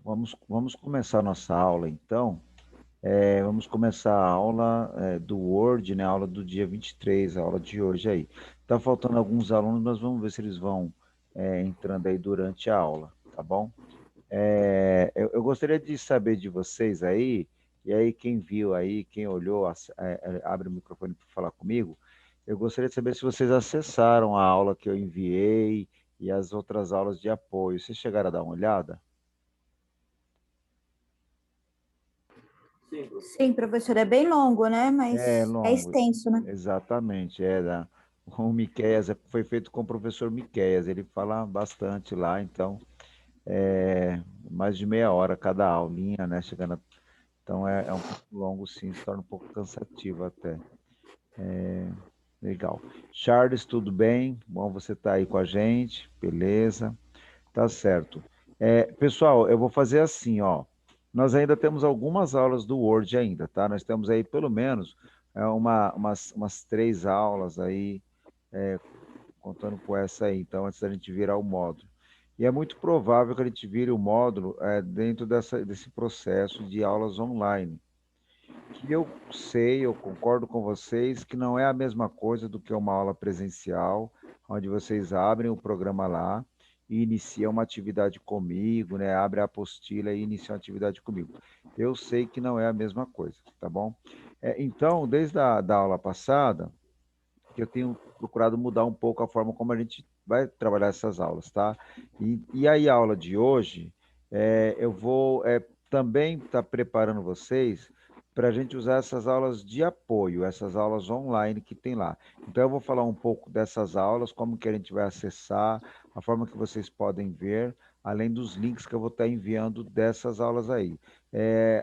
Vamos começar nossa aula, então. Vamos começar a aula do Word, né? A aula do dia 23, a aula de hoje aí. Tá faltando alguns alunos, nós vamos ver se eles vão entrando aí durante a aula, tá bom? Eu gostaria de saber de vocês aí, e aí quem viu aí, quem olhou, abre o microfone para falar comigo. Eu gostaria de saber se vocês acessaram a aula que eu enviei e as outras aulas de apoio. Vocês chegaram a dar uma olhada? Sim, professor, é bem longo, né? É Mas é longo, extenso, né? exatamente. O Miqueias foi feito com o professor Miqueias, ele fala bastante lá, então mais de meia hora cada aulinha, né? Então é um pouco longo, sim, se torna um pouco cansativo até. Legal. Charles, tudo bem? Bom você estar aí com a gente, beleza? Tá certo. Pessoal, eu vou fazer assim, ó. Nós ainda temos algumas aulas do Word ainda, tá? Nós temos aí pelo menos umas 3 aulas aí, contando com essa aí, então, antes da gente virar o módulo. E é muito provável que a gente vire o módulo dentro desse processo de aulas online. Que eu sei, eu concordo com vocês, que não é a mesma coisa do que uma aula presencial, onde vocês abrem o programa lá e iniciam uma atividade comigo, né? Abre a apostila e iniciam uma atividade comigo. Eu sei que não é a mesma coisa, tá bom? Então, desde a da aula passada, que eu tenho procurado mudar um pouco a forma como a gente vai trabalhar essas aulas, tá? E aí, a aula de hoje, eu vou também estar preparando vocês para a gente usar essas aulas de apoio, essas aulas online que tem lá. Então, eu vou falar um pouco dessas aulas, como que a gente vai acessar, a forma que vocês podem ver, além dos links que eu vou estar enviando dessas aulas aí.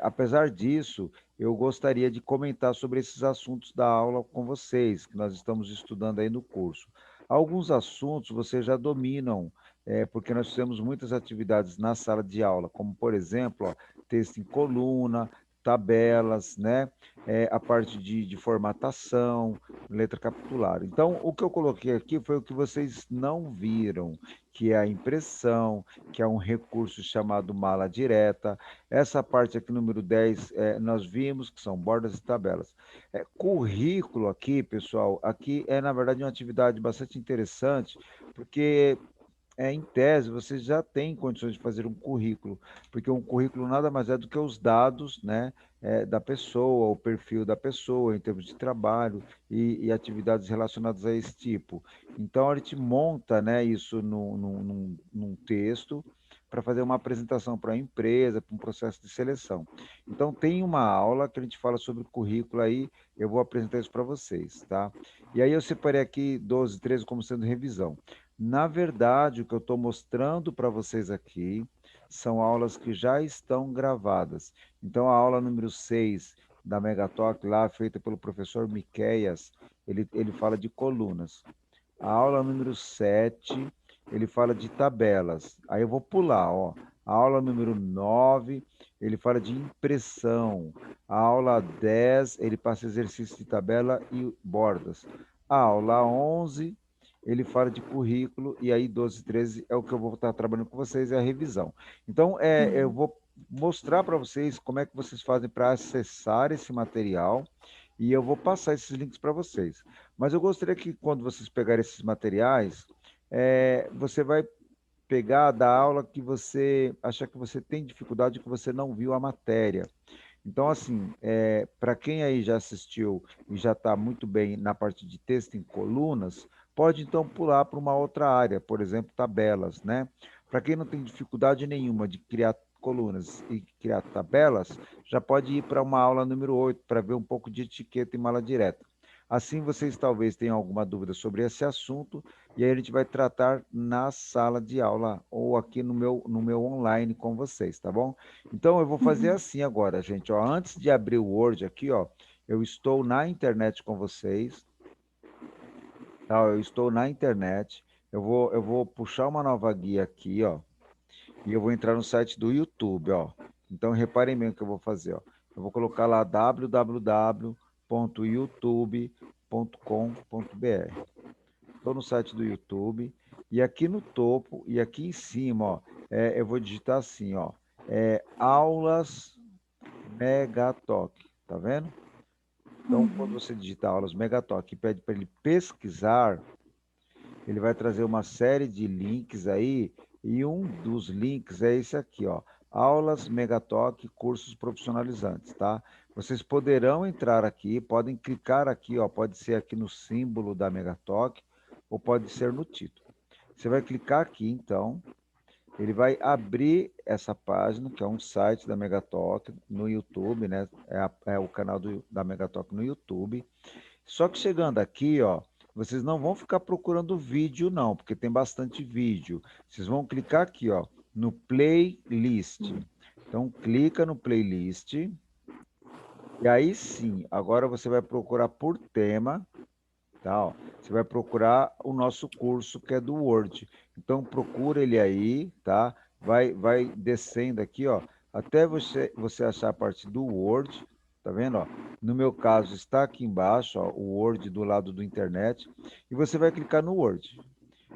Apesar disso, eu gostaria de comentar sobre esses assuntos da aula com vocês, que nós estamos estudando aí no curso. Alguns assuntos vocês já dominam, porque nós fizemos muitas atividades na sala de aula, como, por exemplo, ó, texto em coluna, tabelas, né? A parte de formatação, letra capitular. Então, o que eu coloquei aqui foi o que vocês não viram, que é a impressão, que é um recurso chamado mala direta. Essa parte aqui, número 10, nós vimos que são bordas e tabelas. Currículo aqui, pessoal, aqui é, na verdade, uma atividade bastante interessante, porque em tese, você já tem condições de fazer um currículo, porque um currículo nada mais é do que os dados, né, da pessoa, o perfil da pessoa em termos de trabalho e atividades relacionadas a esse tipo. Então, a gente monta, né, isso num texto para fazer uma apresentação para a empresa, para um processo de seleção. Então, tem uma aula que a gente fala sobre currículo aí, eu vou apresentar isso para vocês, tá? E aí eu separei aqui 12, 13 como sendo revisão. Na verdade, o que eu estou mostrando para vocês aqui são aulas que já estão gravadas. Então, a aula número 6 da Megatalk, lá feita pelo professor Miqueias, ele fala de colunas. A aula número 7 ele fala de tabelas. Aí eu vou pular, ó. A aula número 9 ele fala de impressão. A aula 10 ele passa exercício de tabela e bordas. A aula 11 ele fala de currículo, e aí 12 13 é o que eu vou estar trabalhando com vocês, é a revisão. Então, eu Uhum. vou mostrar para vocês como é que vocês fazem para acessar esse material, e eu vou passar esses links para vocês. Mas eu gostaria que, quando vocês pegarem esses materiais, você vai pegar da aula que você achar que você tem dificuldade, que você não viu a matéria. Então, assim, para quem aí já assistiu e já está muito bem na parte de texto em colunas, pode então pular para uma outra área, por exemplo, tabelas, né? Para quem não tem dificuldade nenhuma de criar colunas e criar tabelas, já pode ir para uma aula número 8 para ver um pouco de etiqueta e mala direta. Assim, vocês talvez tenham alguma dúvida sobre esse assunto, e aí a gente vai tratar na sala de aula ou aqui no meu online com vocês, tá bom? Então, eu vou fazer Uhum. assim agora, gente. Ó, antes de abrir o Word aqui, ó, eu estou na internet com vocês, tá? Eu estou na internet. Eu vou puxar uma nova guia aqui, ó, e eu vou entrar no site do YouTube, ó. Então, reparem bem o que eu vou fazer, ó. Eu vou colocar lá www.youtube.com.br. Estou no site do YouTube e aqui no topo e aqui em cima, ó, eu vou digitar assim, ó. aulas Megatalk, tá vendo? Então, quando Uhum. você digitar aulas Megatalk e pede para ele pesquisar, ele vai trazer uma série de links aí, e um dos links é esse aqui, ó, Aulas Megatalk Cursos Profissionalizantes, tá? Vocês poderão entrar aqui, podem clicar aqui, ó, pode ser aqui no símbolo da Megatalk, ou pode ser no título. Você vai clicar aqui, então, ele vai abrir essa página, que é um site da Megatalk no YouTube, né? É o canal da Megatalk no YouTube. Só que chegando aqui, ó, vocês não vão ficar procurando vídeo, não, porque tem bastante vídeo. Vocês vão clicar aqui, ó, no playlist. Então, clica no playlist. E aí sim, agora você vai procurar por tema, tá? Ó. Você vai procurar o nosso curso que é do Word. Então procura ele aí, tá? Vai descendo aqui, ó, até você achar a parte do Word, tá vendo, ó? No meu caso está aqui embaixo, ó, o Word do lado do internet, e você vai clicar no Word.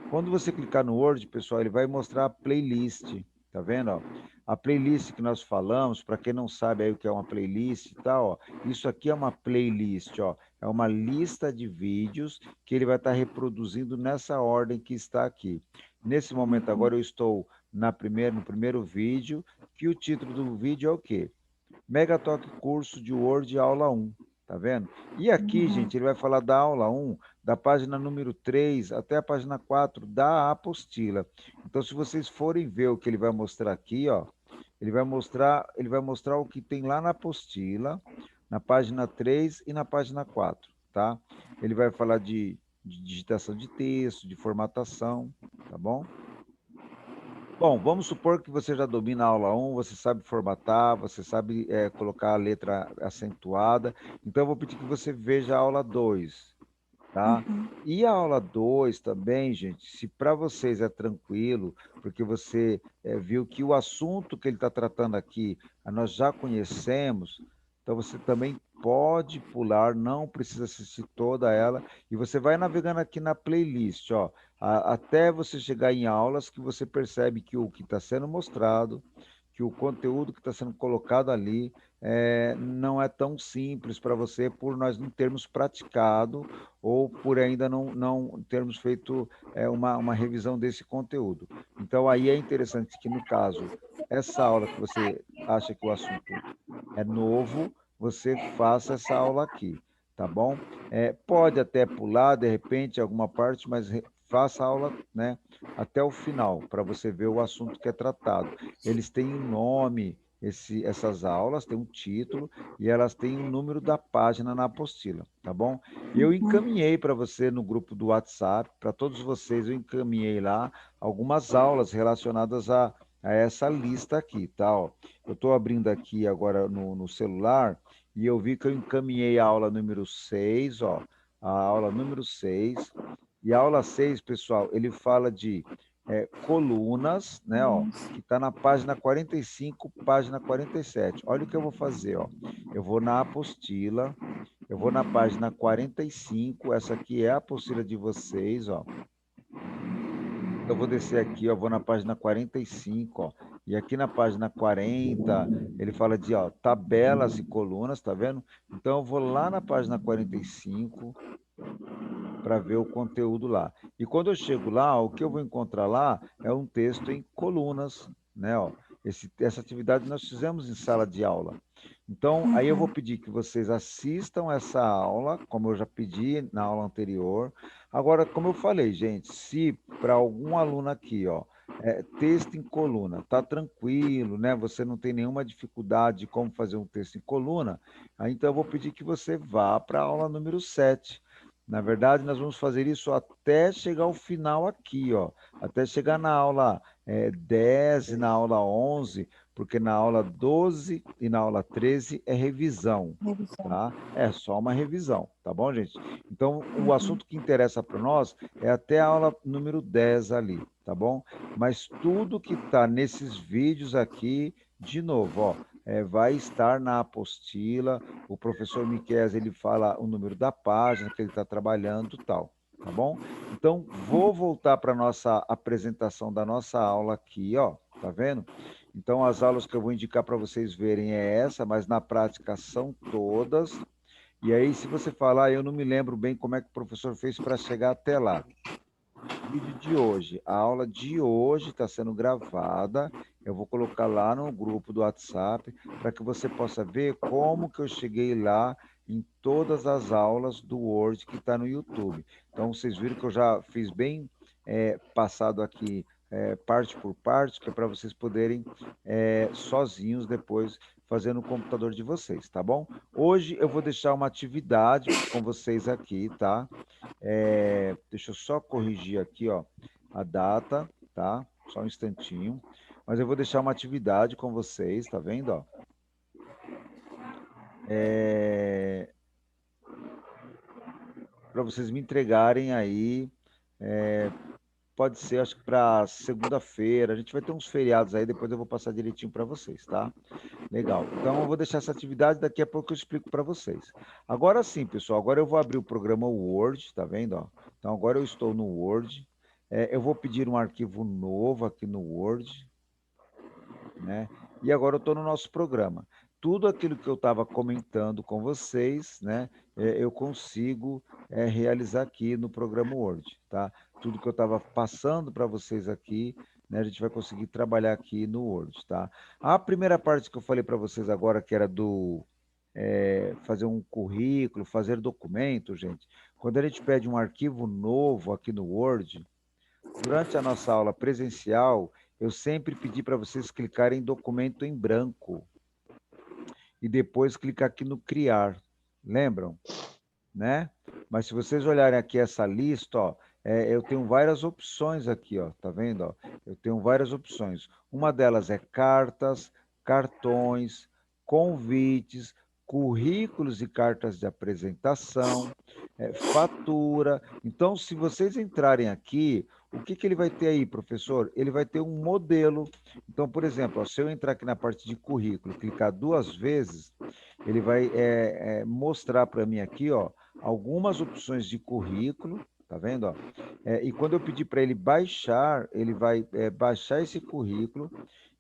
Quando você clicar no Word, pessoal, ele vai mostrar a playlist, tá vendo, ó? A playlist que nós falamos, para quem não sabe aí o que é uma playlist e tal, ó, isso aqui é uma playlist, ó, é uma lista de vídeos que ele vai estar reproduzindo nessa ordem que está aqui. Nesse momento agora eu estou no primeiro vídeo, que o título do vídeo é o quê? Megatalk Curso de Word Aula 1, tá vendo? E aqui, Uhum. gente, ele vai falar da aula 1, da página número 3 até a página 4 da apostila. Então, se vocês forem ver o que ele vai mostrar aqui, ó, ele vai mostrar o que tem lá na apostila, na página 3 e na página 4, tá? Ele vai falar de digitação de texto, de formatação, tá bom? Bom, vamos supor que você já domina a aula 1, você sabe formatar, você sabe colocar a letra acentuada. Então, eu vou pedir que você veja a aula 2, tá? E a aula 2 também, gente, se para vocês é tranquilo, porque você viu que o assunto que ele está tratando aqui, nós já conhecemos, então você também pode pular, não precisa assistir toda ela, e você vai navegando aqui na playlist, ó, até você chegar em aulas que você percebe que o que está sendo mostrado, que o conteúdo que está sendo colocado ali não é tão simples para você por nós não termos praticado ou por ainda não termos feito uma revisão desse conteúdo. Então, aí é interessante que, no caso, essa aula que você acha que o assunto é novo, você faça essa aula aqui, tá bom? Pode até pular, de repente, alguma parte, mas faça a aula, né, até o final, para você ver o assunto que é tratado. Eles têm um nome, essas aulas têm um título e elas têm o número da página na apostila, tá bom? Eu encaminhei para você no grupo do WhatsApp, para todos vocês, eu encaminhei lá algumas aulas relacionadas a essa lista aqui, tá? Ó, eu estou abrindo aqui agora no celular e eu vi que eu encaminhei a aula número 6, ó, a aula número 6. E a aula 6, pessoal, ele fala de colunas, né, ó, que está na página 45, página 47. Olha o que eu vou fazer, ó. Eu vou na apostila, eu vou na página 45, essa aqui é a apostila de vocês, ó. Eu vou descer aqui, ó, vou na página 45, ó, e aqui na página 40, ele fala de, ó, tabelas e colunas, tá vendo? Então eu vou lá na página 45 para ver o conteúdo lá. E quando eu chego lá, o que eu vou encontrar lá é um texto em colunas, né, ó. Essa atividade nós fizemos em sala de aula. Então, aí eu vou pedir que vocês assistam essa aula, como eu já pedi na aula anterior. Agora, como eu falei, gente, se para algum aluno aqui, ó, texto em coluna, tá tranquilo, né? Você não tem nenhuma dificuldade de como fazer um texto em coluna, aí então eu vou pedir que você vá para a aula número 7. Na verdade, nós vamos fazer isso até chegar ao final aqui, ó, até chegar na aula 10 e na aula 11, porque na aula 12 e na aula 13 é revisão, Revisão. tá? É só uma revisão, tá bom, gente? Então, o assunto que interessa para nós é até a aula número 10 ali, tá bom? Mas tudo que está nesses vídeos aqui, de novo, ó, vai estar na apostila. O professor Miqueias, ele fala o número da página que ele está trabalhando, tal, tá bom? Então, vou voltar para a nossa apresentação da nossa aula aqui, ó, tá vendo? Então, as aulas que eu vou indicar para vocês verem é essa, mas na prática são todas. E aí, se você falar, eu não me lembro bem como é que o professor fez para chegar até lá. O vídeo de hoje, a aula de hoje está sendo gravada. Eu vou colocar lá no grupo do WhatsApp para que você possa ver como que eu cheguei lá em todas as aulas do Word que está no YouTube. Então, vocês viram que eu já fiz bem passado aqui parte por parte, que é para vocês poderem sozinhos depois fazer no computador de vocês, tá bom? Hoje eu vou deixar uma atividade com vocês aqui, tá? Deixa eu só corrigir aqui, ó, a data, tá? Só um instantinho. Mas eu vou deixar uma atividade com vocês, tá vendo, ó? Para vocês me entregarem aí, pode ser, acho que para segunda-feira. A gente vai ter uns feriados aí, depois eu vou passar direitinho para vocês, tá? Legal. Então eu vou deixar essa atividade, daqui a pouco eu explico para vocês. Agora sim, pessoal, agora eu vou abrir o programa Word, tá vendo, ó? Então agora eu estou no Word. Eu vou pedir um arquivo novo aqui no Word, né? E agora eu estou no nosso programa. Tudo aquilo que eu estava comentando com vocês, né? Eu consigo realizar aqui no programa Word, tá? Tudo que eu estava passando para vocês aqui, né? A gente vai conseguir trabalhar aqui no Word, tá? A primeira parte que eu falei para vocês agora, que era do fazer um currículo, fazer documento, gente. Quando a gente pede um arquivo novo aqui no Word, durante a nossa aula presencial, eu sempre pedi para vocês clicarem em documento em branco e depois clicar aqui no criar. Lembram? Né? Mas se vocês olharem aqui essa lista, ó, eu tenho várias opções aqui, ó, tá vendo? Ó? Eu tenho várias opções. Uma delas é cartas, cartões, convites, currículos e cartas de apresentação, fatura. Então, se vocês entrarem aqui, o que que ele vai ter aí, professor? Ele vai ter um modelo. Então, por exemplo, ó, se eu entrar aqui na parte de currículo, clicar duas vezes, ele vai mostrar para mim aqui, ó, algumas opções de currículo, tá vendo? Ó? E quando eu pedir para ele baixar, ele vai baixar esse currículo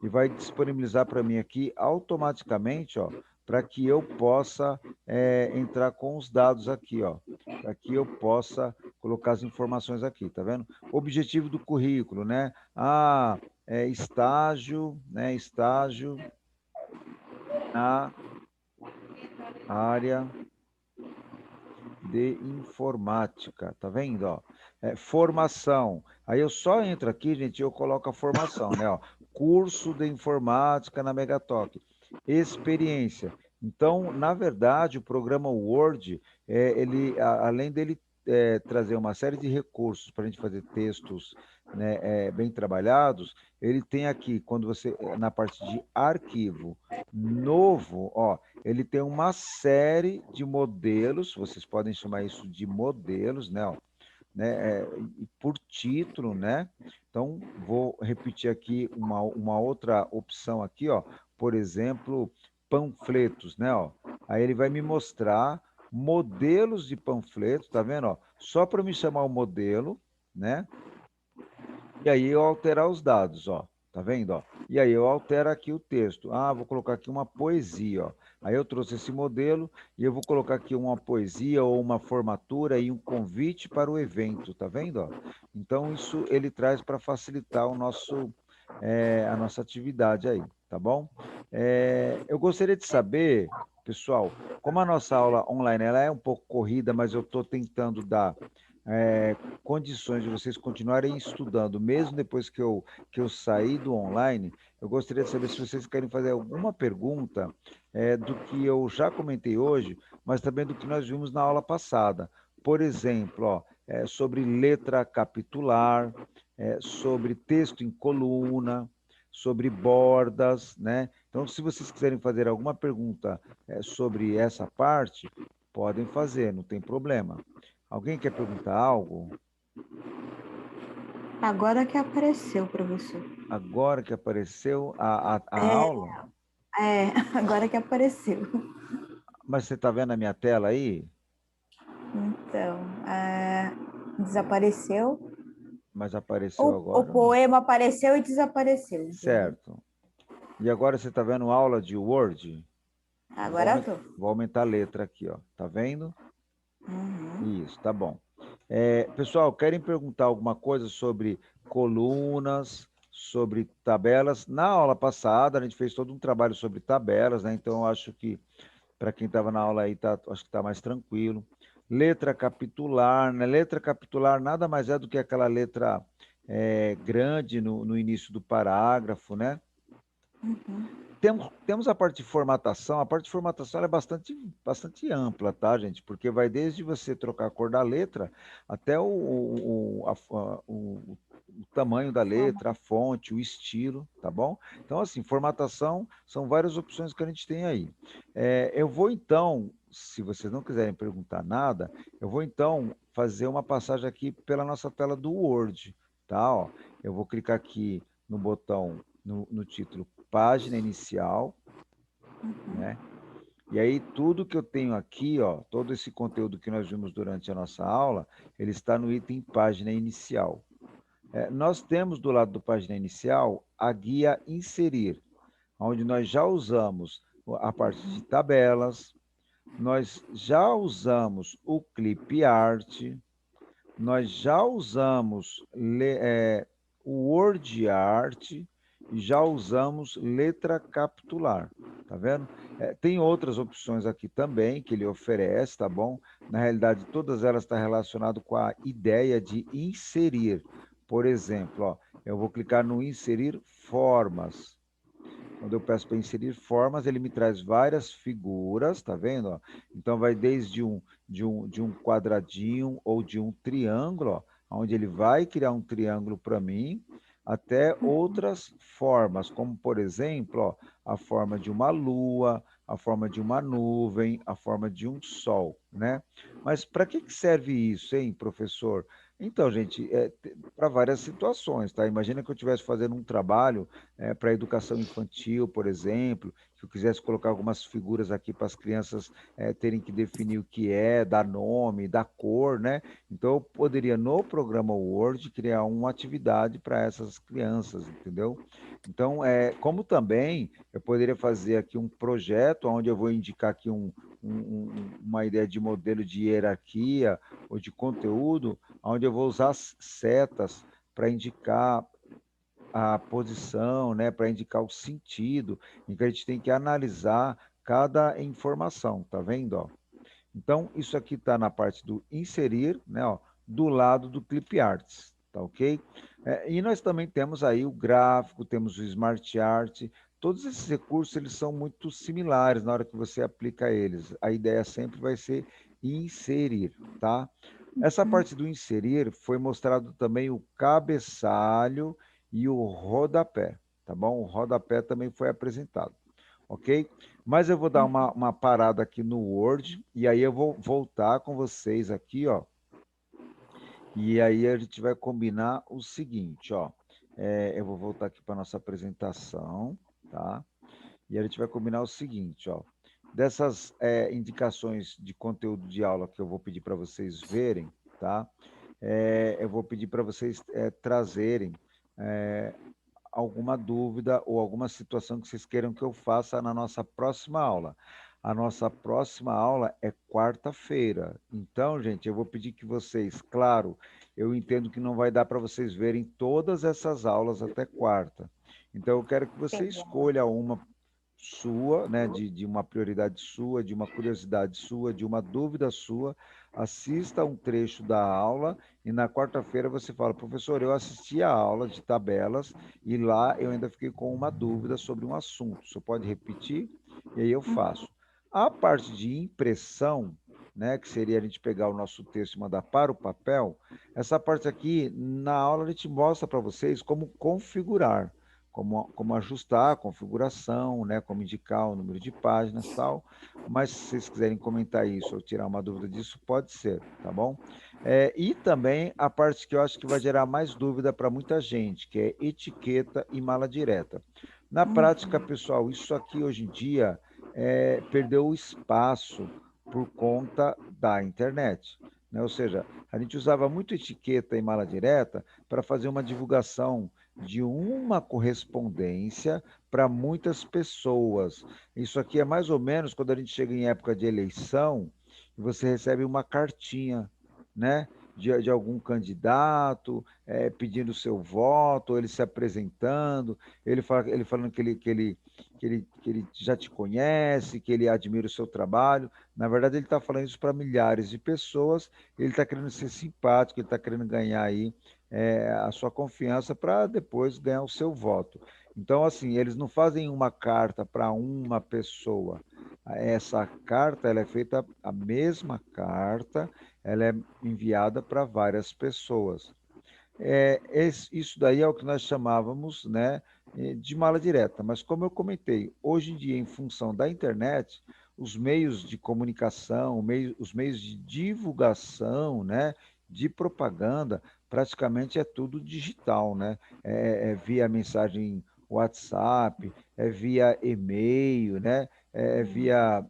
e vai disponibilizar para mim aqui automaticamente, ó, para que eu possa entrar com os dados aqui, ó, para que eu possa colocar as informações aqui, tá vendo? Objetivo do currículo, né? Estágio, né? Estágio na área de informática, tá vendo? Ó? Formação. Aí eu só entro aqui, gente, e eu coloco a formação, né? Ó, curso de informática na Megatalk. Experiência. Então, na verdade, o programa Word, além dele trazer uma série de recursos para a gente fazer textos, né, bem trabalhados, ele tem aqui, quando você, na parte de arquivo novo, ó, ele tem uma série de modelos, vocês podem chamar isso de modelos, né? Ó, por título, né? Então, vou repetir aqui uma outra opção aqui, ó. Por exemplo, panfletos, né? Ó. Aí ele vai me mostrar modelos de panfletos, tá vendo? Ó? Só para me chamar o modelo, né? E aí eu alterar os dados, ó. Tá vendo, ó? E aí eu altero aqui o texto. Ah, vou colocar aqui uma poesia, ó. Aí eu trouxe esse modelo e eu vou colocar aqui uma poesia ou uma formatura e um convite para o evento, tá vendo, ó? Então isso ele traz para facilitar a nossa atividade aí, tá bom? Eu gostaria de saber, pessoal, como a nossa aula online ela é um pouco corrida, mas eu estou tentando dar condições de vocês continuarem estudando, mesmo depois que eu sair do online, eu gostaria de saber se vocês querem fazer alguma pergunta do que eu já comentei hoje, mas também do que nós vimos na aula passada. Por exemplo, ó, sobre letra capitular, sobre texto em coluna, sobre bordas, né? Então, se vocês quiserem fazer alguma pergunta sobre essa parte, podem fazer, não tem problema. Alguém quer perguntar algo? Agora que apareceu, professor. Agora que apareceu a É, aula? agora que apareceu. Mas você está vendo a minha tela aí? Então, desapareceu. Mas apareceu O agora? poema apareceu e desapareceu, entendeu? Certo. E agora você está vendo aula de Word? Agora tô. Vou aumentar a letra aqui, ó. Tá vendo? Uhum. Isso, tá bom. Pessoal, querem perguntar alguma coisa sobre colunas, sobre tabelas? Na aula passada, a gente fez todo um trabalho sobre tabelas, né? Então, eu acho que para quem estava na aula aí, acho que está mais tranquilo. Letra capitular, né? Letra capitular nada mais é do que aquela letra grande no início do parágrafo, né? Uhum. Temos a parte de formatação ela é bastante ampla, tá, gente? Porque vai desde você trocar a cor da letra até o tamanho da Forma. letra, a fonte, o estilo, tá bom? Então, assim, formatação são várias opções que a gente tem aí. Eu vou então, se vocês não quiserem perguntar nada, eu vou então fazer uma passagem aqui pela nossa tela do Word, tá? Ó, eu vou clicar aqui no botão, no título página inicial, né? E aí tudo que eu tenho aqui, ó, todo esse conteúdo que nós vimos durante a nossa aula, ele está no item página inicial. Nós temos do lado do página inicial a guia inserir, onde nós já usamos a parte de tabelas, nós já usamos o clip art, nós já usamos o word art e já usamos letra capitular, tá vendo? Tem outras opções aqui também que ele oferece, tá bom? Na realidade, todas elas estão relacionadas com a ideia de inserir. Por exemplo, ó, eu vou clicar no inserir formas. Quando eu peço para inserir formas, ele me traz várias figuras, tá vendo? Ó? Então vai desde de um quadradinho ou de um triângulo, ó, onde ele vai criar um triângulo para mim, até outras formas, como por exemplo, ó, a forma de uma lua, a forma de uma nuvem, a forma de um sol, né? Mas para que serve isso, hein, professor? Então, gente, para várias situações, tá? Imagina que eu estivesse fazendo um trabalho para a educação infantil, por exemplo, que eu quisesse colocar algumas figuras aqui para as crianças terem que definir o que é, dar nome, dar cor, né? Então, eu poderia, no programa Word, criar uma atividade para essas crianças, entendeu? Então, como também eu poderia fazer aqui um projeto onde eu vou indicar aqui uma ideia de modelo de hierarquia ou de conteúdo, onde eu vou usar as setas para indicar a posição, né, para indicar o sentido, em que a gente tem que analisar cada informação, tá vendo? Ó? Então, isso aqui está na parte do inserir, né, ó, do lado do Clip Arts, tá ok? E nós também temos aí o gráfico, temos o Smart Art, todos esses recursos eles são muito similares na hora que você aplica eles. A ideia sempre vai ser inserir, tá? Essa parte do inserir foi mostrado também o cabeçalho e o rodapé, tá bom? O rodapé também foi apresentado, ok? Mas eu vou dar uma parada aqui no Word e aí eu vou voltar com vocês aqui, ó. E aí a gente vai combinar o seguinte, ó. Eu vou voltar aqui para nossa apresentação, tá? E a gente vai combinar o seguinte, ó. Dessas indicações de conteúdo de aula que eu vou pedir para vocês verem, tá? Eu vou pedir para vocês trazerem alguma dúvida ou alguma situação que vocês queiram que eu faça na nossa próxima aula. A nossa próxima aula é quarta-feira. Então, gente, eu vou pedir que vocês, claro, eu entendo que não vai dar para vocês verem todas essas aulas até quarta. Então, eu quero que você Entendendo. escolha uma sua, né, de uma prioridade sua, de uma curiosidade sua, de uma dúvida sua, assista um trecho da aula e na quarta-feira você fala, professor, eu assisti a aula de tabelas e lá eu ainda fiquei com uma dúvida sobre um assunto. Você pode repetir? E aí eu faço. A parte de impressão, né, que seria a gente pegar o nosso texto e mandar para o papel, essa parte aqui, na aula a gente mostra para vocês como configurar, como ajustar a configuração, né, como indicar o número de páginas e tal. Mas se vocês quiserem comentar isso ou tirar uma dúvida disso, pode ser, tá bom? E também a parte que eu acho que vai gerar mais dúvida para muita gente, que é etiqueta e mala direta. Na prática, pessoal, isso aqui hoje em dia perdeu o espaço por conta da internet, né? Ou seja, a gente usava muito etiqueta e mala direta para fazer uma divulgação de uma correspondência para muitas pessoas. Isso aqui é mais ou menos quando a gente chega em época de eleição e você recebe uma cartinha, né? De algum candidato pedindo seu voto, ele se apresentando, ele falando que ele já te conhece, que ele admira o seu trabalho. Na verdade, ele está falando isso para milhares de pessoas, ele está querendo ser simpático, ele está querendo ganhar aí a sua confiança para depois ganhar o seu voto. Então, assim, eles não fazem uma carta para uma pessoa. Essa carta, ela é feita, a mesma carta, ela é enviada para várias pessoas. Isso daí é o que nós chamávamos, né, de mala direta. Mas como eu comentei, hoje em dia, em função da internet, os meios de comunicação, os meios de divulgação, né, de propaganda, praticamente é tudo digital, né? É via mensagem WhatsApp, é via e-mail, né? É via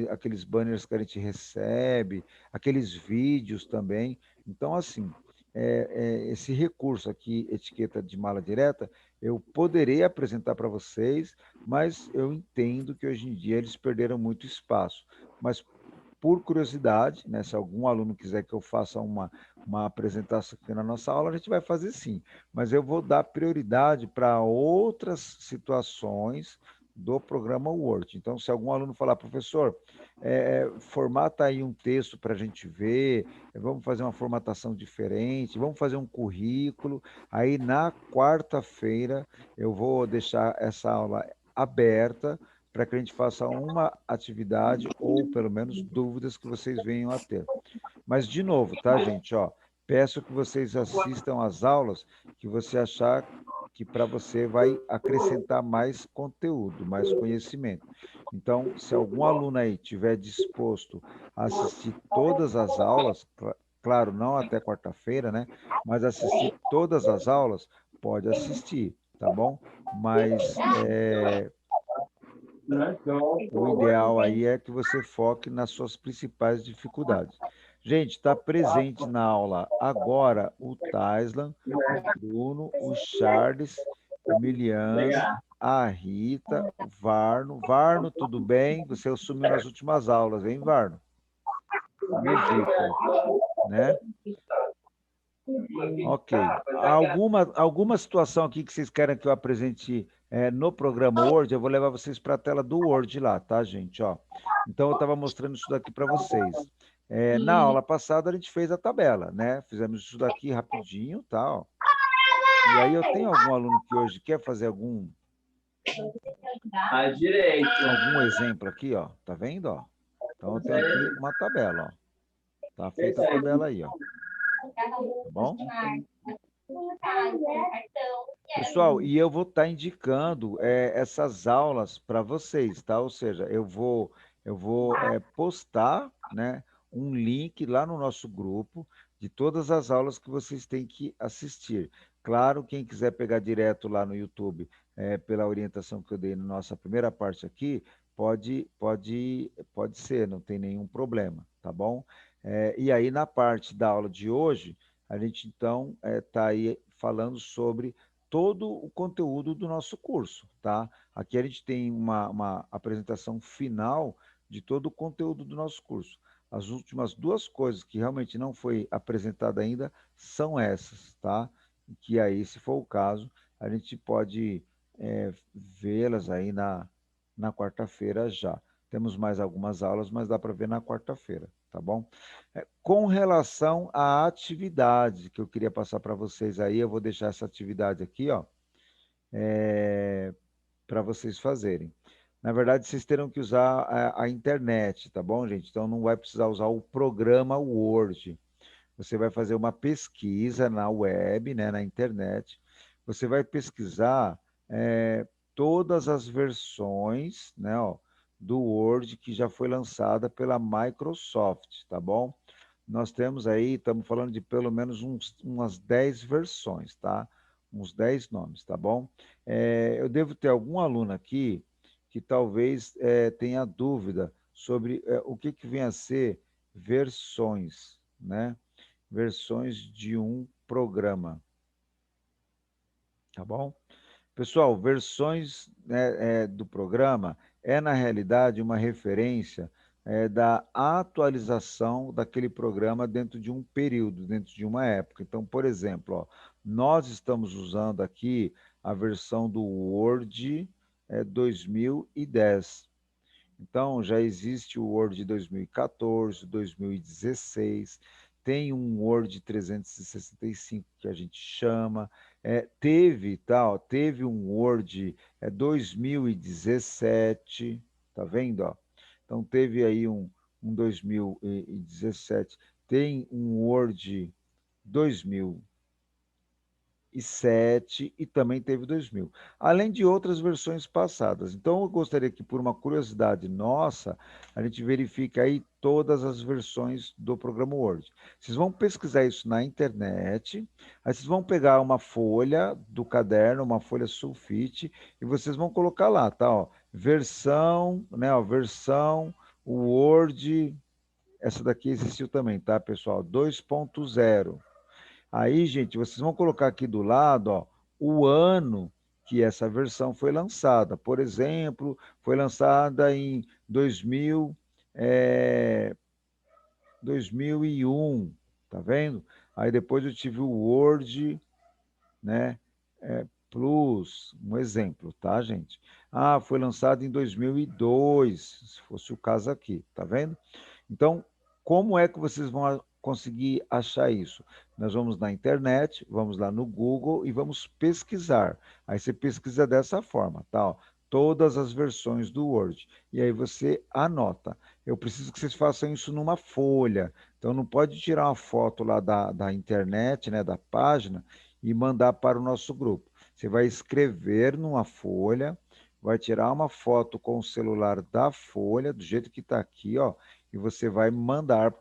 aqueles banners que a gente recebe, aqueles vídeos também. Então, assim, esse recurso aqui, etiqueta de mala direta, eu poderei apresentar para vocês, mas eu entendo que hoje em dia eles perderam muito espaço. Mas por curiosidade, né, se algum aluno quiser que eu faça uma apresentação aqui na nossa aula, a gente vai fazer sim. Mas eu vou dar prioridade para outras situações do programa Word. Então, se algum aluno falar, professor, formata aí um texto para a gente ver, vamos fazer uma formatação diferente, vamos fazer um currículo. Aí, na quarta-feira, eu vou deixar essa aula aberta para que a gente faça uma atividade ou pelo menos dúvidas que vocês venham a ter. Mas de novo, tá, gente? Ó, peço que vocês assistam às aulas que você achar que para você vai acrescentar mais conteúdo, mais conhecimento. Então, se algum aluno aí tiver disposto a assistir todas as aulas, claro, não até quarta-feira, né? Mas assistir todas as aulas, pode assistir, tá bom? Mas o ideal aí é que você foque nas suas principais dificuldades. Gente, está presente na aula agora o Taislan, o Bruno, o Charles, Emiliano, a Rita, o Varno. Varno, tudo bem? Você sumiu nas últimas aulas, hein, Varno? E o Vitor, né? Ok. Alguma situação aqui que vocês querem que eu apresente no programa Word, eu vou levar vocês para a tela do Word lá, tá, gente? Ó, então, eu estava mostrando isso daqui para vocês. Na aula passada, a gente fez a tabela, né? Fizemos isso daqui rapidinho, tá? Ó. E aí, eu tenho algum aluno que hoje quer fazer algum exemplo aqui, ó. Tá vendo, ó? Então, eu tenho aqui uma tabela, ó. Tá feita a tabela aí, ó. Tá bom? Pessoal, e eu vou estar indicando essas aulas para vocês, tá? Ou seja, eu vou postar, né, um link lá no nosso grupo de todas as aulas que vocês têm que assistir. Claro, quem quiser pegar direto lá no YouTube, pela orientação que eu dei na nossa primeira parte aqui, pode ser, não tem nenhum problema, tá bom? E aí, na parte da aula de hoje, a gente então está aí falando sobre todo o conteúdo do nosso curso, tá? Aqui a gente tem uma apresentação final de todo o conteúdo do nosso curso. As últimas duas coisas que realmente não foi apresentada ainda são essas, tá? Que aí, se for o caso, a gente pode vê-las aí na quarta-feira já. Temos mais algumas aulas, mas dá para ver na quarta-feira, tá bom? Com relação à atividade que eu queria passar para vocês aí, eu vou deixar essa atividade aqui, ó, para vocês fazerem. Na verdade, vocês terão que usar a internet, tá bom, gente? Então, não vai precisar usar o programa Word. Você vai fazer uma pesquisa na web, né, na internet. Você vai pesquisar todas as versões, né, ó, do Word que já foi lançada pela Microsoft, tá bom? Nós temos aí, estamos falando de pelo menos umas 10 versões, tá? Uns 10 nomes, tá bom? Eu devo ter algum aluno aqui que talvez tenha dúvida sobre o que vem a ser versões, né? Versões de um programa. tá bom? Pessoal, versões, né, do programa na realidade, uma referência da atualização daquele programa dentro de um período, dentro de uma época. Então, por exemplo, ó, nós estamos usando aqui a versão do Word 2010. Então, já existe o Word 2014, 2016, tem um Word 365 que a gente chama, teve um Word 2017, tá vendo? Ó? Então, teve aí um 2017, tem um Word 2007 e também teve 2000, além de outras versões passadas. Então, eu gostaria que, por uma curiosidade nossa, a gente verifique aí todas as versões do programa Word. Vocês vão pesquisar isso na internet, aí vocês vão pegar uma folha do caderno, uma folha sulfite, e vocês vão colocar lá, tá? Ó, versão, né? Ó, versão Word, essa daqui existiu também, tá, pessoal? 2.0. Aí, gente, vocês vão colocar aqui do lado, ó, o ano que essa versão foi lançada. Por exemplo, foi lançada em 2001, tá vendo? Aí depois eu tive o Word, né, Plus, um exemplo, tá, gente? Ah, foi lançado em 2002, se fosse o caso aqui, tá vendo? Então, como é que vocês vão conseguir achar isso? Nós vamos na internet, vamos lá no Google e vamos pesquisar. Aí você pesquisa dessa forma, tá? Ó, todas as versões do Word. E aí você anota. Eu preciso que vocês façam isso numa folha. Então, não pode tirar uma foto lá da internet, né, da página, e mandar para o nosso grupo. Você vai escrever numa folha, vai tirar uma foto com o celular da folha, do jeito que está aqui, ó, e você vai mandar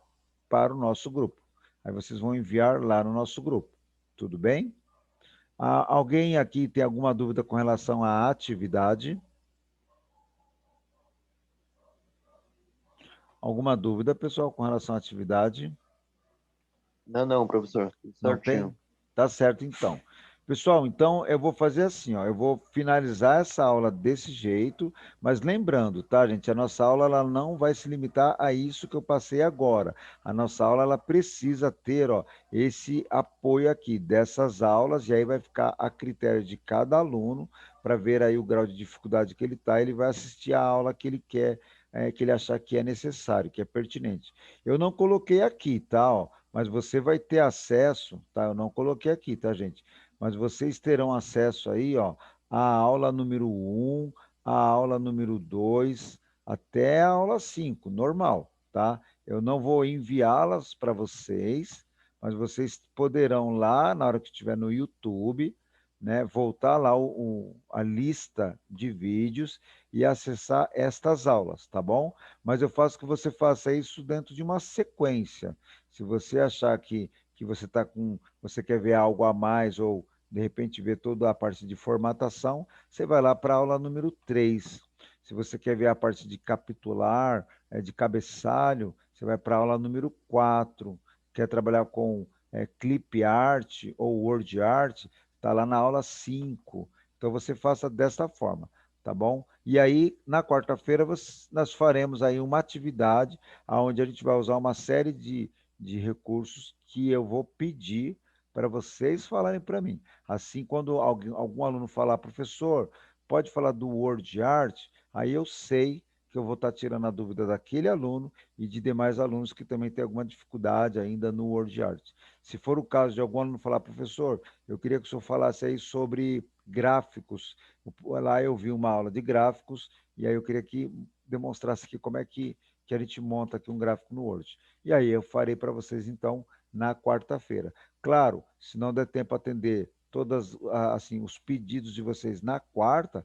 para o nosso grupo. Aí vocês vão enviar lá no nosso grupo. Tudo bem? Alguém aqui tem alguma dúvida com relação à atividade? Alguma dúvida, pessoal, com relação à atividade? Não, não, professor, tudo Não certinho. tem? Tá certo, então. Pessoal, então eu vou fazer assim, ó, eu vou finalizar essa aula desse jeito, mas lembrando, tá, gente, a nossa aula ela não vai se limitar a isso que eu passei agora. A nossa aula ela precisa ter, ó, esse apoio aqui dessas aulas e aí vai ficar a critério de cada aluno para ver aí o grau de dificuldade que ele está. Ele vai assistir a aula que ele quer, que ele achar que é necessário, que é pertinente. Eu não coloquei aqui, tá, ó, mas você vai ter acesso, tá? Eu não coloquei aqui, tá, gente? Mas vocês terão acesso aí, ó, à aula número 1, à aula número 2, até a aula 5, normal, tá? Eu não vou enviá-las para vocês, mas vocês poderão lá, na hora que estiver no YouTube, né, voltar lá a lista de vídeos e acessar estas aulas, tá bom? Mas eu faço que você faça isso dentro de uma sequência. Se você achar que você está com, você quer ver algo a mais ou de repente ver toda a parte de formatação, você vai lá para a aula número 3. Se você quer ver a parte de capitular, de cabeçalho, você vai para a aula número 4. Quer trabalhar com clip art ou word art, está lá na aula 5. Então você faça dessa forma, tá bom? E aí, na quarta-feira, nós faremos aí uma atividade onde a gente vai usar uma série de recursos que eu vou pedir para vocês falarem para mim. Assim, quando algum aluno falar, professor, pode falar do Word Art, aí eu sei que eu vou estar tirando a dúvida daquele aluno e de demais alunos que também têm alguma dificuldade ainda no Word Art. Se for o caso de algum aluno falar, professor, eu queria que o senhor falasse aí sobre gráficos. Lá eu vi uma aula de gráficos e aí eu queria que demonstrasse aqui como é que a gente monta aqui um gráfico no Word. E aí eu farei para vocês, então, na quarta-feira. Claro, se não der tempo a atender todas assim os pedidos de vocês na quarta,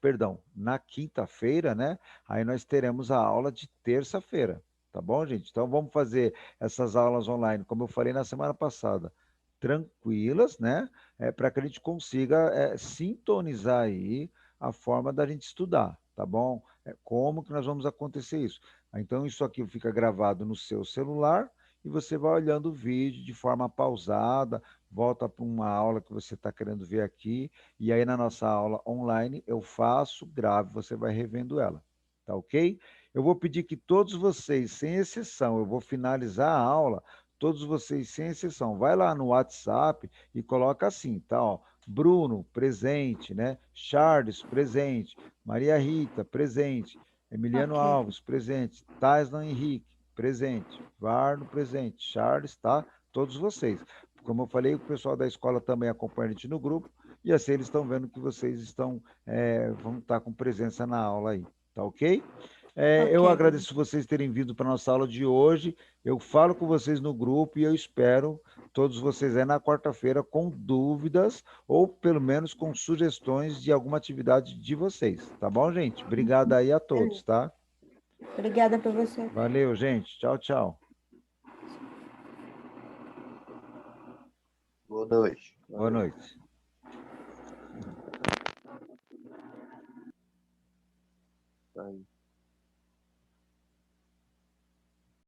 perdão, na quinta-feira, né? Aí nós teremos a aula de terça-feira, tá bom, gente? Então vamos fazer essas aulas online, como eu falei na semana passada, tranquilas, né? Para que a gente consiga sintonizar aí a forma da gente estudar, tá bom? Como que nós vamos acontecer isso? Então isso aqui fica gravado no seu celular e você vai olhando o vídeo de forma pausada, volta para uma aula que você está querendo ver aqui, e aí na nossa aula online eu faço, gravo, você vai revendo ela, tá ok? Eu vou pedir que todos vocês, sem exceção, eu vou finalizar a aula, todos vocês, sem exceção, vai lá no WhatsApp e coloca assim, tá? Ó, Bruno, presente, né? Charles, presente. Maria Rita, presente. Emiliano Ok. Alves, presente. Taislan Henrique, presente. Varno, presente. Charles, tá? Todos vocês. Como eu falei, o pessoal da escola também acompanha a gente no grupo, e assim eles estão vendo que vocês estão, vão estar com presença na aula aí, tá ok? Ok, Eu professor. agradeço vocês terem vindo para a nossa aula de hoje. Eu falo com vocês no grupo e eu espero todos vocês aí na quarta-feira com dúvidas ou pelo menos com sugestões de alguma atividade de vocês, tá bom, gente? Obrigado aí a todos, Beleza. tá? Obrigada, professor. Valeu, gente. Tchau, tchau. Boa noite. Boa Valeu. noite. Tá aí.